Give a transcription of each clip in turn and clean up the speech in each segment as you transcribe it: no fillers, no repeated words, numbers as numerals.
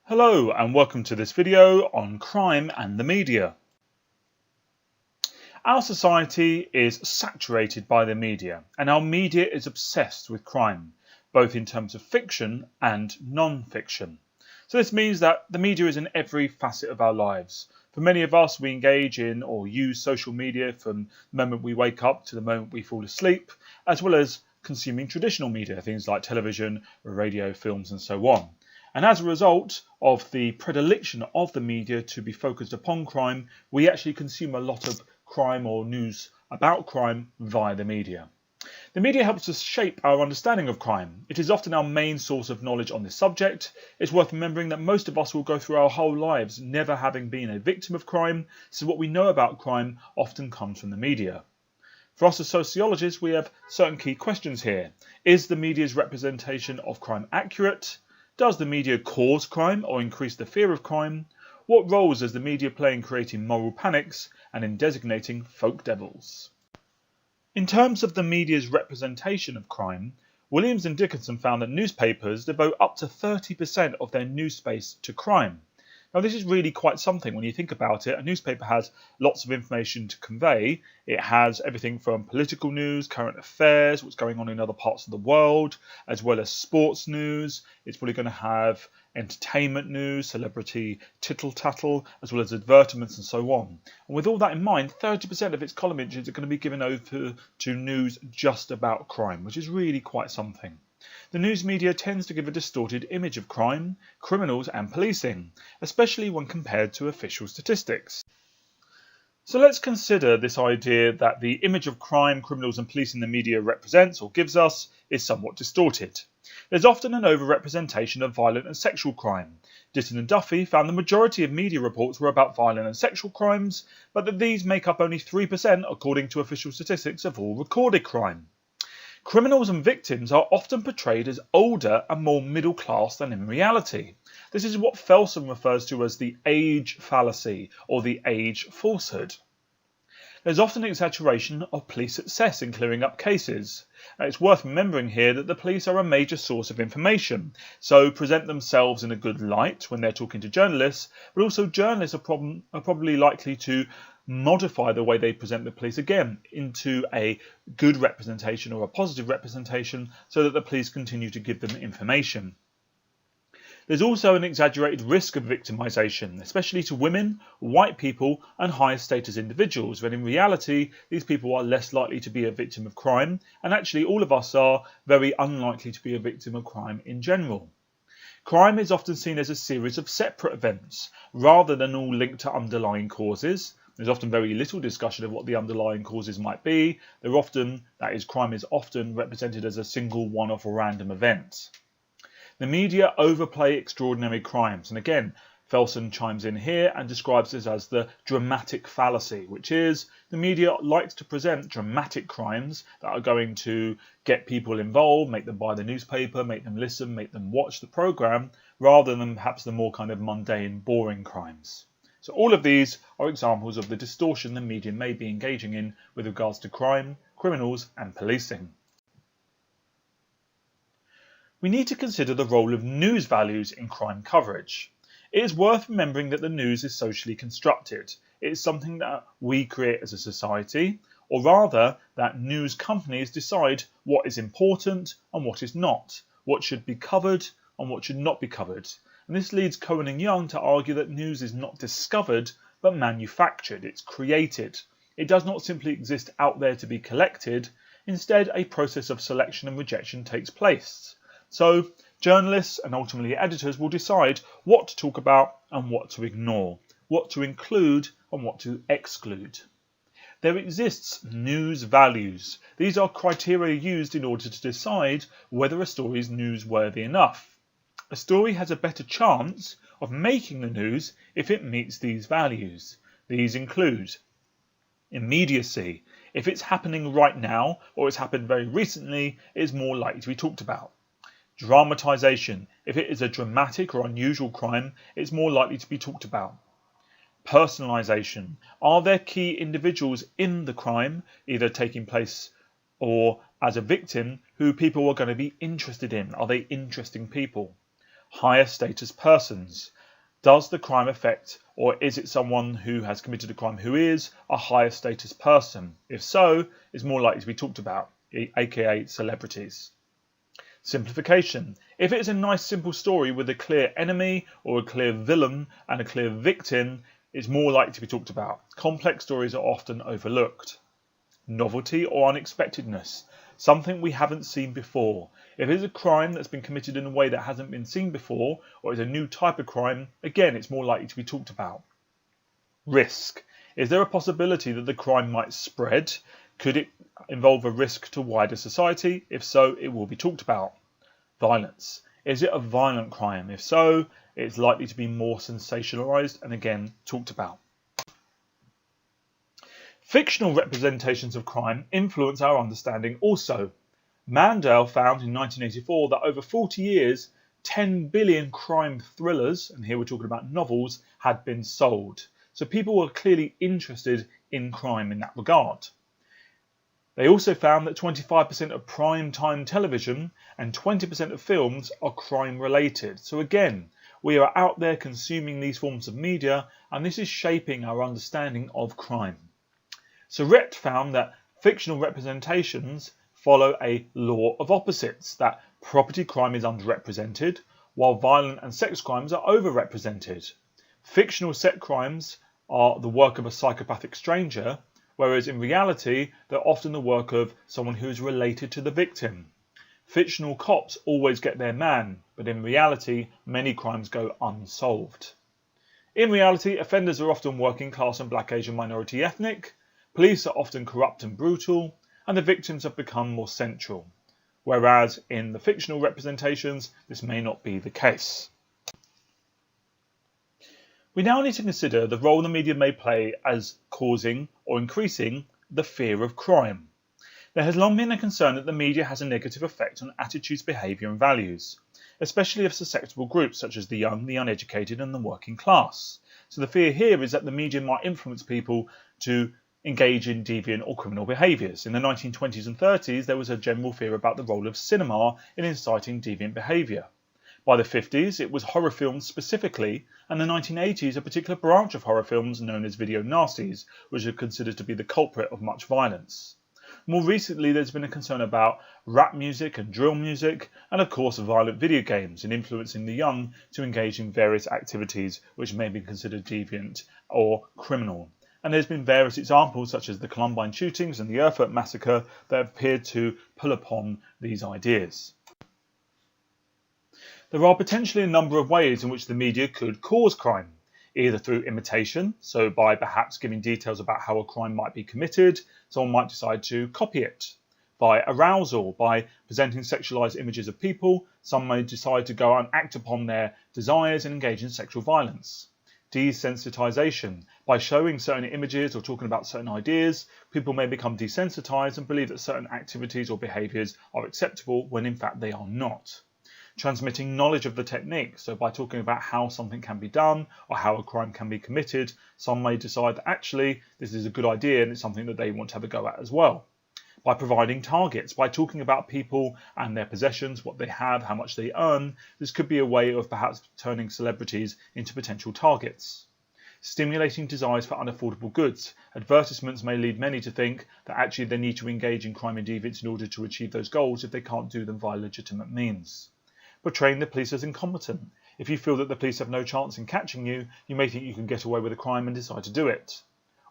Hello and welcome to this video on crime and the media. Our society is saturated by the media, and our media is obsessed with crime, both in terms of fiction and non-fiction. So this means that the media is in every facet of our lives. For many of us, we engage in or use social media from the moment we wake up to the moment we fall asleep, as well as consuming traditional media, things like television, radio, films and so on. And as a result of the predilection of the media to be focused upon crime, we actually consume a lot of crime or news about crime via the media. The media helps us shape our understanding of crime. It is often our main source of knowledge on this subject. It's worth remembering that most of us will go through our whole lives never having been a victim of crime, so what we know about crime often comes from the media. For us as sociologists, we have certain key questions here. Is the media's representation of crime accurate? Does the media cause crime or increase the fear of crime? What roles does the media play in creating moral panics and in designating folk devils? In terms of the media's representation of crime, Williams and Dickinson found that newspapers devote up to 30% of their news space to crime. Now this is really quite something when you think about it. A newspaper has lots of information to convey. It has everything from political news, current affairs, what's going on in other parts of the world, as well as sports news. It's probably going to have entertainment news, celebrity tittle-tattle, as well as advertisements and so on. And with all that in mind, 30% of its column inches are going to be given over to news just about crime, which is really quite something. The news media tends to give a distorted image of crime, criminals and policing, especially when compared to official statistics. So let's consider this idea that the image of crime, criminals and policing the media represents or gives us is somewhat distorted. There's often an overrepresentation of violent and sexual crime. Ditton and Duffy found the majority of media reports were about violent and sexual crimes, but that these make up only 3% according to official statistics of all recorded crime. Criminals and victims are often portrayed as older and more middle class than in reality. This is what Felsen refers to as the age fallacy or the age falsehood. There's often exaggeration of police success in clearing up cases. It's worth remembering here that the police are a major source of information, so present themselves in a good light when they're talking to journalists, but also journalists are probably likely to modify the way they present the police again into a good representation or a positive representation so that the police continue to give them information. There's also an exaggerated risk of victimisation, especially to women, white people and higher status individuals, when in reality these people are less likely to be a victim of crime, and actually all of us are very unlikely to be a victim of crime in general. Crime is often seen as a series of separate events, rather than all linked to underlying causes. There's often very little discussion of what the underlying causes might be. Crime is often represented as a single one-off or random event. The media overplay extraordinary crimes, and again, Felsen chimes in here and describes this as the dramatic fallacy, which is the media likes to present dramatic crimes that are going to get people involved, make them buy the newspaper, make them listen, make them watch the programme, rather than perhaps the more kind of mundane, boring crimes. So all of these are examples of the distortion the media may be engaging in with regards to crime, criminals and policing. We need to consider the role of news values in crime coverage. It is worth remembering that the news is socially constructed. It is something that we create as a society, or rather that news companies decide what is important and what is not, what should be covered and what should not be covered. And this leads Cohen and Young to argue that news is not discovered but manufactured, it's created. It does not simply exist out there to be collected, instead a process of selection and rejection takes place. So journalists and ultimately editors will decide what to talk about and what to ignore, what to include and what to exclude. There exists news values. These are criteria used in order to decide whether a story is newsworthy enough. A story has a better chance of making the news if it meets these values. These include immediacy. If it's happening right now or it's happened very recently, it is more likely to be talked about. Dramatisation. If it is a dramatic or unusual crime, it's more likely to be talked about. Personalisation. Are there key individuals in the crime, either taking place or as a victim, who people are going to be interested in? Are they interesting people? Higher status persons. Does the crime affect, or is it someone who has committed a crime who is a higher status person? If so, it's more likely to be talked about, aka celebrities. Simplification. If it is a nice simple story with a clear enemy or a clear villain and a clear victim, it's more likely to be talked about. Complex stories are often overlooked. Novelty or unexpectedness. Something we haven't seen before. If it is a crime that's been committed in a way that hasn't been seen before, or is a new type of crime, again, it's more likely to be talked about. Risk. Is there a possibility that the crime might spread? Could it involve a risk to wider society? If so, it will be talked about. Violence. Is it a violent crime? If so, it's likely to be more sensationalized and again talked about. Fictional representations of crime influence our understanding also. Mandel found in 1984 that over 40 years, 10 billion crime thrillers, and here we're talking about novels, had been sold. So people were clearly interested in crime in that regard. They also found that 25% of prime time television and 20% of films are crime related. So again, we are out there consuming these forms of media, and this is shaping our understanding of crime. Surratt found that fictional representations follow a law of opposites, that property crime is underrepresented, while violent and sex crimes are overrepresented. Fictional sex crimes are the work of a psychopathic stranger, whereas in reality, they're often the work of someone who is related to the victim. Fictional cops always get their man, but in reality, many crimes go unsolved. In reality, offenders are often working class and black, Asian, minority ethnic, police are often corrupt and brutal, and the victims have become more central, whereas in the fictional representations, this may not be the case. We now need to consider the role the media may play as causing or increasing the fear of crime. There has long been a concern that the media has a negative effect on attitudes, behaviour and values, especially of susceptible groups such as the young, the uneducated and the working class. So the fear here is that the media might influence people to engage in deviant or criminal behaviours. In the 1920s and 30s, there was a general fear about the role of cinema in inciting deviant behaviour. By the 50s, it was horror films specifically, and the 1980s, a particular branch of horror films known as video nasties, which are considered to be the culprit of much violence. More recently, there's been a concern about rap music and drill music, and of course violent video games, and influencing the young to engage in various activities which may be considered deviant or criminal. And there's been various examples such as the Columbine shootings and the Erfurt massacre that have appeared to pull upon these ideas. There are potentially a number of ways in which the media could cause crime, either through imitation, so by perhaps giving details about how a crime might be committed, someone might decide to copy it. By arousal, by presenting sexualized images of people, some may decide to go and act upon their desires and engage in sexual violence. Desensitization, by showing certain images or talking about certain ideas, people may become desensitized and believe that certain activities or behaviors are acceptable when in fact they are not. Transmitting knowledge of the technique, so by talking about how something can be done or how a crime can be committed, some may decide that actually this is a good idea and it's something that they want to have a go at as well. By providing targets, by talking about people and their possessions, what they have, how much they earn, this could be a way of perhaps turning celebrities into potential targets. Stimulating desires for unaffordable goods. Advertisements may lead many to think that actually they need to engage in crime and deviance in order to achieve those goals if they can't do them via legitimate means. Portraying the police as incompetent. If you feel that the police have no chance in catching you, you may think you can get away with a crime and decide to do it.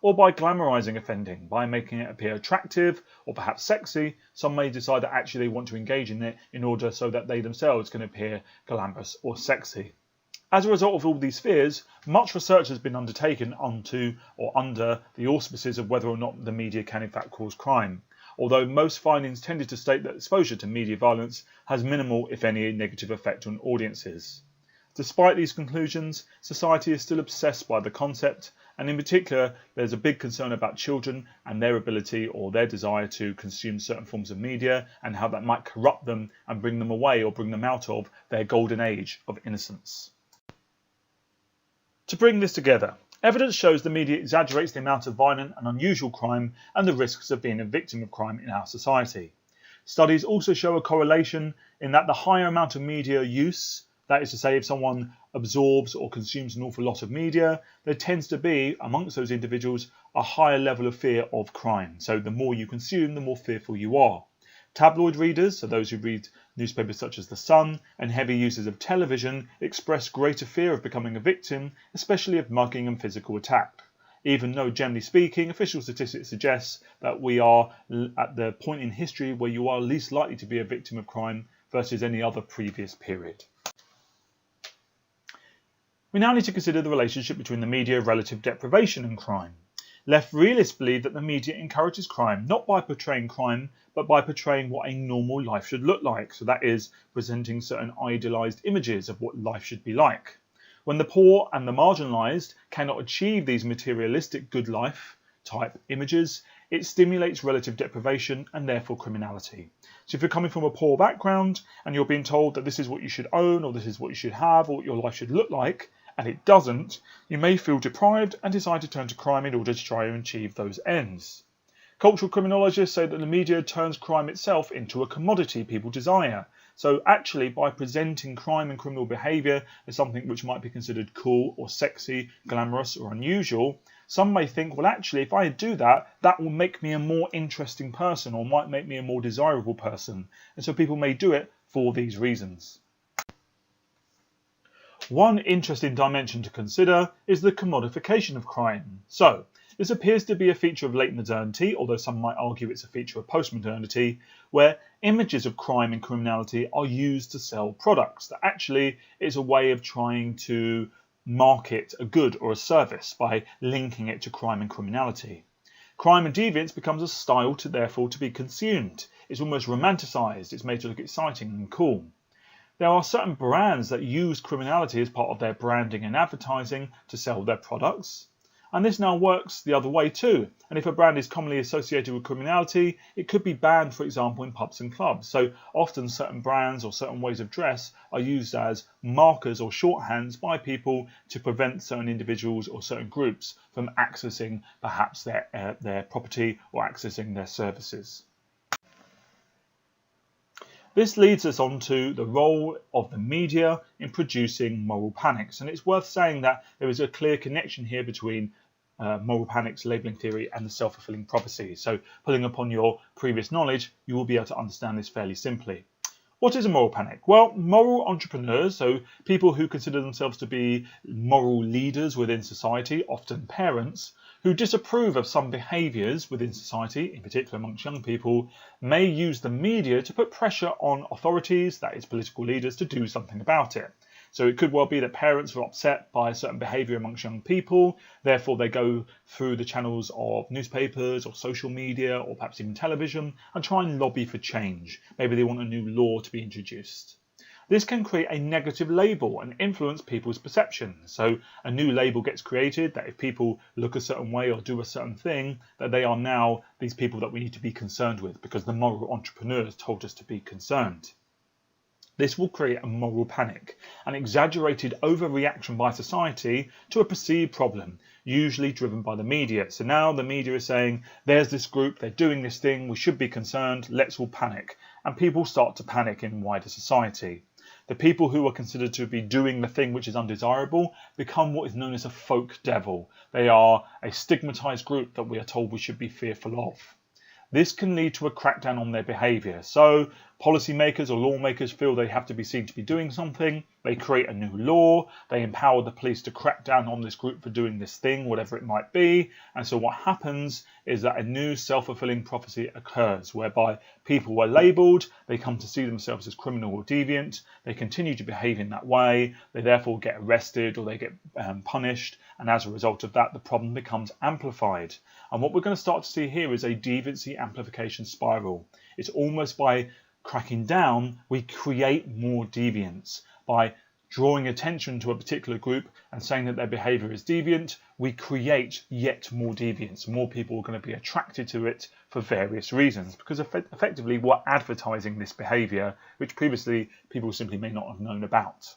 Or by glamorizing offending, by making it appear attractive or perhaps sexy, some may decide that actually they want to engage in it in order so that they themselves can appear glamorous or sexy. As a result of all these fears, much research has been undertaken onto or under the auspices of whether or not the media can in fact cause crime, although most findings tended to state that exposure to media violence has minimal, if any, negative effect on audiences. Despite these conclusions, society is still obsessed by the concept, and in particular, there's a big concern about children and their ability or their desire to consume certain forms of media and how that might corrupt them and bring them away or bring them out of their golden age of innocence. To bring this together, evidence shows the media exaggerates the amount of violent and unusual crime and the risks of being a victim of crime in our society. Studies also show a correlation in that the higher amount of media use That is to say, if someone absorbs or consumes an awful lot of media, there tends to be, amongst those individuals, a higher level of fear of crime. So the more you consume, the more fearful you are. Tabloid readers, so those who read newspapers such as The Sun, and heavy users of television express greater fear of becoming a victim, especially of mugging and physical attack. Even though, generally speaking, official statistics suggest that we are at the point in history where you are least likely to be a victim of crime versus any other previous period. We now need to consider the relationship between the media, relative deprivation and crime. Left realists believe that the media encourages crime not by portraying crime, but by portraying what a normal life should look like. So that is presenting certain idealised images of what life should be like. When the poor and the marginalised cannot achieve these materialistic good life type images, it stimulates relative deprivation and therefore criminality. So if you're coming from a poor background and you're being told that this is what you should own or this is what you should have or what your life should look like, and it doesn't, you may feel deprived and decide to turn to crime in order to try and achieve those ends. Cultural criminologists say that the media turns crime itself into a commodity people desire. So actually, by presenting crime and criminal behaviour as something which might be considered cool or sexy, glamorous or unusual, some may think, well actually if I do that, that will make me a more interesting person or might make me a more desirable person. And so people may do it for these reasons. One interesting dimension to consider is the commodification of crime. So, this appears to be a feature of late modernity, although some might argue it's a feature of post-modernity, where images of crime and criminality are used to sell products. That actually is a way of trying to market a good or a service by linking it to crime and criminality. Crime and deviance becomes a style to therefore to be consumed. It's almost romanticised, it's made to look exciting and cool. There are certain brands that use criminality as part of their branding and advertising to sell their products. And this now works the other way too. And if a brand is commonly associated with criminality, it could be banned, for example, in pubs and clubs. So often certain brands or certain ways of dress are used as markers or shorthands by people to prevent certain individuals or certain groups from accessing perhaps their property or accessing their services. This leads us on to the role of the media in producing moral panics. And it's worth saying that there is a clear connection here between moral panics, labelling theory and the self-fulfilling prophecy. So pulling upon your previous knowledge, you will be able to understand this fairly simply. What is a moral panic? Well, moral entrepreneurs, so people who consider themselves to be moral leaders within society, often parents, who disapprove of some behaviours within society, in particular amongst young people, may use the media to put pressure on authorities, that is political leaders, to do something about it. So it could well be that parents are upset by a certain behaviour amongst young people, therefore they go through the channels of newspapers or social media or perhaps even television and try and lobby for change. Maybe they want a new law to be introduced. This can create a negative label and influence people's perceptions. So a new label gets created that if people look a certain way or do a certain thing, that they are now these people that we need to be concerned with because the moral entrepreneurs told us to be concerned. This will create a moral panic, an exaggerated overreaction by society to a perceived problem, usually driven by the media. So now the media is saying, there's this group, they're doing this thing, we should be concerned, let's all panic. And people start to panic in wider society. The people who are considered to be doing the thing which is undesirable become what is known as a folk devil. They are a stigmatised group that we are told we should be fearful of. This can lead to a crackdown on their behaviour. So policymakers or lawmakers feel they have to be seen to be doing something. They create a new law. They empower the police to crack down on this group for doing this thing, whatever it might be. And so what happens is that a new self-fulfilling prophecy occurs whereby people are labelled, they come to see themselves as criminal or deviant, they continue to behave in that way, they therefore get arrested or they get punished, and as a result of that the problem becomes amplified. And what we're going to start to see here is a deviancy amplification spiral. It's almost by cracking down we create more deviance. By drawing attention to a particular group and saying that their behaviour is deviant, we create yet more deviance. More people are going to be attracted to it for various reasons because effectively we're advertising this behaviour which previously people simply may not have known about.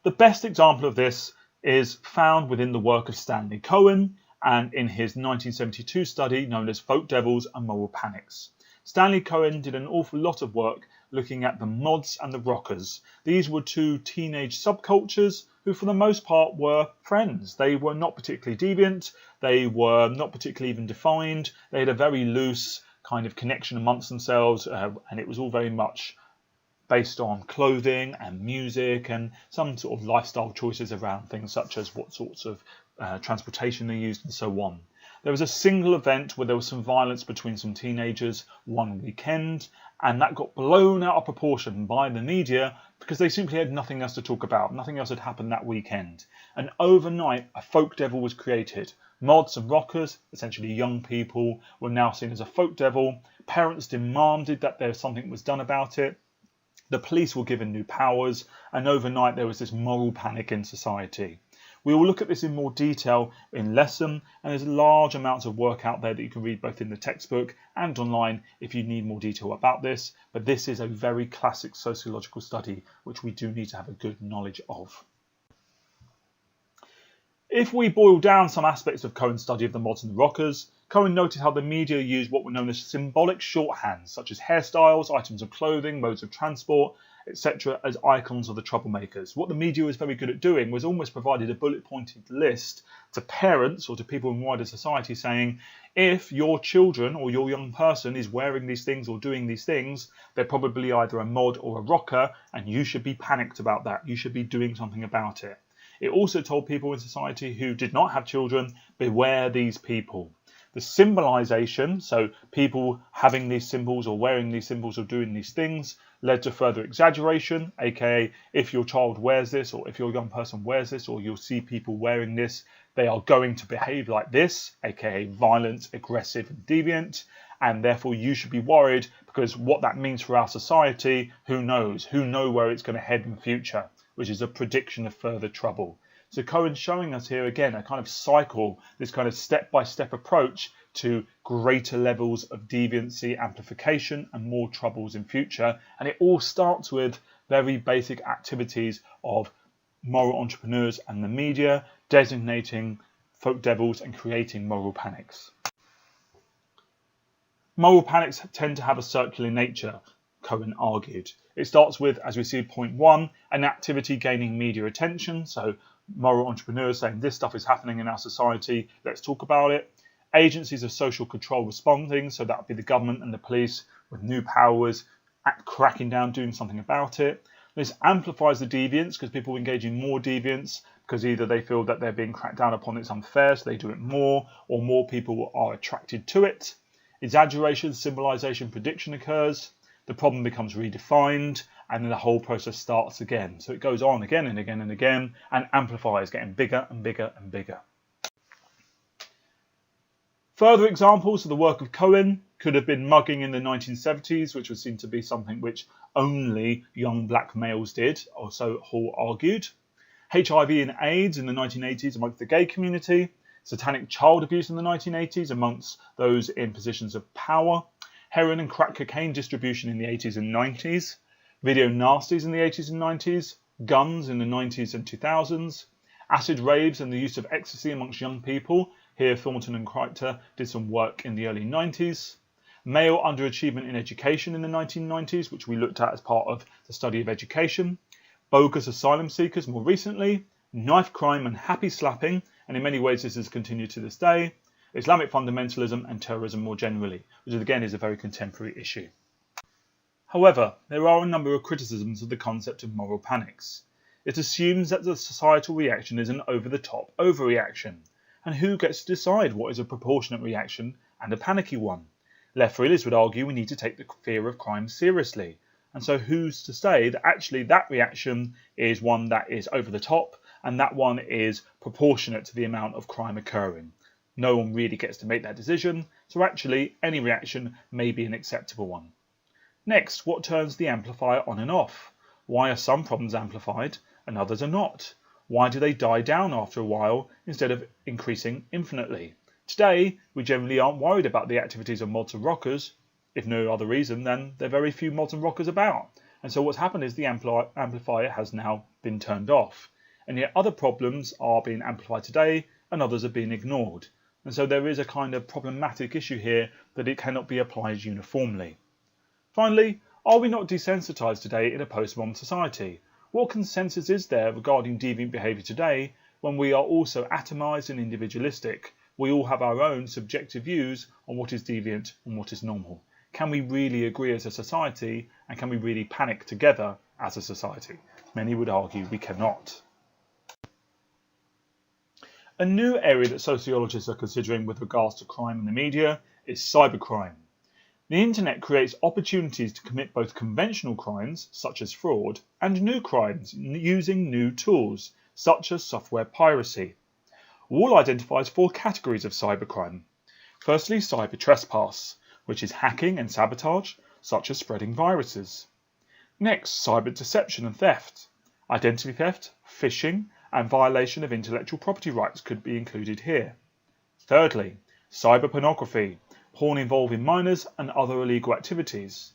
The best example of this is found within the work of Stanley Cohen and in his 1972 study known as Folk Devils and Moral Panics. Stanley Cohen did an awful lot of work looking at the mods and the rockers. These were two teenage subcultures who for the most part were friends. They were not particularly deviant, they were not particularly even defined, they had a very loose kind of connection amongst themselves, and it was all very much based on clothing and music and some sort of lifestyle choices around things such as what sorts of transportation they used and so on. There was a single event where there was some violence between some teenagers one weekend, and that got blown out of proportion by the media because they simply had nothing else to talk about. Nothing else had happened that weekend. And overnight, a folk devil was created. Mods and rockers, essentially young people, were now seen as a folk devil. Parents demanded that there something was done about it. The police were given new powers, and overnight there was this moral panic in society. We will look at this in more detail in lesson, and there's large amounts of work out there that you can read both in the textbook and online if you need more detail about this, but this is a very classic sociological study which we do need to have a good knowledge of. If we boil down some aspects of Cohen's study of the mods and the rockers, Cohen noted how the media used what were known as symbolic shorthands, such as hairstyles, items of clothing, modes of transport, etc., as icons of the troublemakers. What the media was very good at doing was almost provided a bullet-pointed list to parents or to people in wider society saying, if your children or your young person is wearing these things or doing these things, they're probably either a mod or a rocker, and you should be panicked about that. You should be doing something about it. It also told people in society who did not have children, beware these people. The symbolization, so people having these symbols or wearing these symbols or doing these things, led to further exaggeration, aka if your child wears this or if your young person wears this or you'll see people wearing this, they are going to behave like this, aka violent, aggressive and deviant, and therefore you should be worried because what that means for our society, who knows? Who knows where it's going to head in the future, which is a prediction of further trouble. So Cohen's showing us here again a kind of cycle, this kind of step-by-step approach to greater levels of deviancy, amplification and more troubles in future. And it all starts with very basic activities of moral entrepreneurs and the media designating folk devils and creating moral panics. Moral panics tend to have a circular nature, Cohen argued. It starts with, as we see point 1, an activity gaining media attention. So moral entrepreneurs saying this stuff is happening in our society, let's talk about it. Agencies of social control responding, so that would be the government and the police with new powers, cracking down, doing something about it. This amplifies the deviance because people engage in more deviance because either they feel that they're being cracked down upon, it's unfair, so they do it more, or more people are attracted to it. Exaggeration, symbolization, prediction occurs. The problem becomes redefined, and then the whole process starts again. So it goes on again and again and again, and amplifies, getting bigger and bigger and bigger. Further examples of the work of Cohen could have been mugging in the 1970s, which was seen to be something which only young black males did, or so Hall argued. HIV and AIDS in the 1980s amongst the gay community. Satanic child abuse in the 1980s amongst those in positions of power. Heroin and crack cocaine distribution in the 80s and 90s, video nasties in the 80s and 90s, guns in the 90s and 2000s, acid raves and the use of ecstasy amongst young people. Here Thornton and Kreiter did some work in the early 90s. Male underachievement in education in the 1990s, which we looked at as part of the study of education. Bogus asylum seekers more recently. Knife crime and happy slapping, and in many ways this has continued to this day. Islamic fundamentalism and terrorism more generally, which again is a very contemporary issue. However, there are a number of criticisms of the concept of moral panics. It assumes that the societal reaction is an over-the-top overreaction, and who gets to decide what is a proportionate reaction and a panicky one? Left realists would argue we need to take the fear of crime seriously, and so who's to say that actually that reaction is one that is over the top and that one is proportionate to the amount of crime occurring? No one really gets to make that decision, so actually any reaction may be an acceptable one. Next, what turns the amplifier on and off? Why are some problems amplified and others are not? Why do they die down after a while instead of increasing infinitely? Today, we generally aren't worried about the activities of mods and rockers, if no other reason than there are very few mods and rockers about. And so what's happened is the amplifier has now been turned off. And yet other problems are being amplified today and others are being ignored. And so there is a kind of problematic issue here that it cannot be applied uniformly. Finally, Are we not desensitised today in a post-modern society? What consensus is there regarding deviant behaviour today when we are also atomised and individualistic? We all have our own subjective views on what is deviant and what is normal. Can we really agree as a society, and can we really panic together as a society? Many would argue we cannot. A new area that sociologists are considering with regards to crime in the media is cybercrime. The internet creates opportunities to commit both conventional crimes, such as fraud, and new crimes using new tools, such as software piracy. Wall identifies 4 categories of cybercrime. Firstly, cyber trespass, which is hacking and sabotage, such as spreading viruses. Next, cyber deception and theft. Identity theft, phishing, and violation of intellectual property rights could be included here. Thirdly, cyber pornography, porn involving minors and other illegal activities.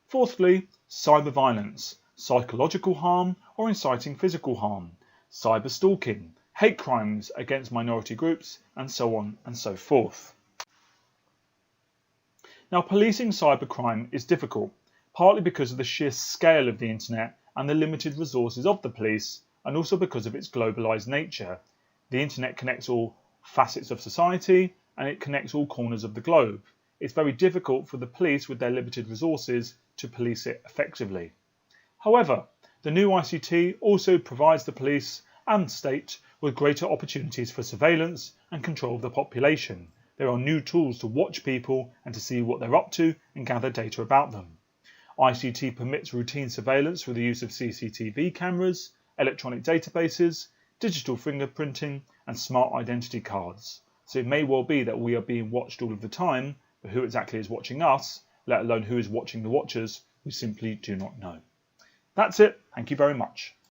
Fourthly, cyber violence, psychological harm or inciting physical harm, cyber stalking, hate crimes against minority groups, and so on and so forth. Now, policing cybercrime is difficult, partly because of the sheer scale of the internet and the limited resources of the police, and also because of its globalised nature. The internet connects all facets of society and it connects all corners of the globe. It's very difficult for the police with their limited resources to police it effectively. However, the new ICT also provides the police and state with greater opportunities for surveillance and control of the population. There are new tools to watch people and to see what they're up to and gather data about them. ICT permits routine surveillance through the use of CCTV cameras, electronic databases, digital fingerprinting, and smart identity cards. So it may well be that we are being watched all of the time, but who exactly is watching us, let alone who is watching the watchers, we simply do not know. That's it. Thank you very much.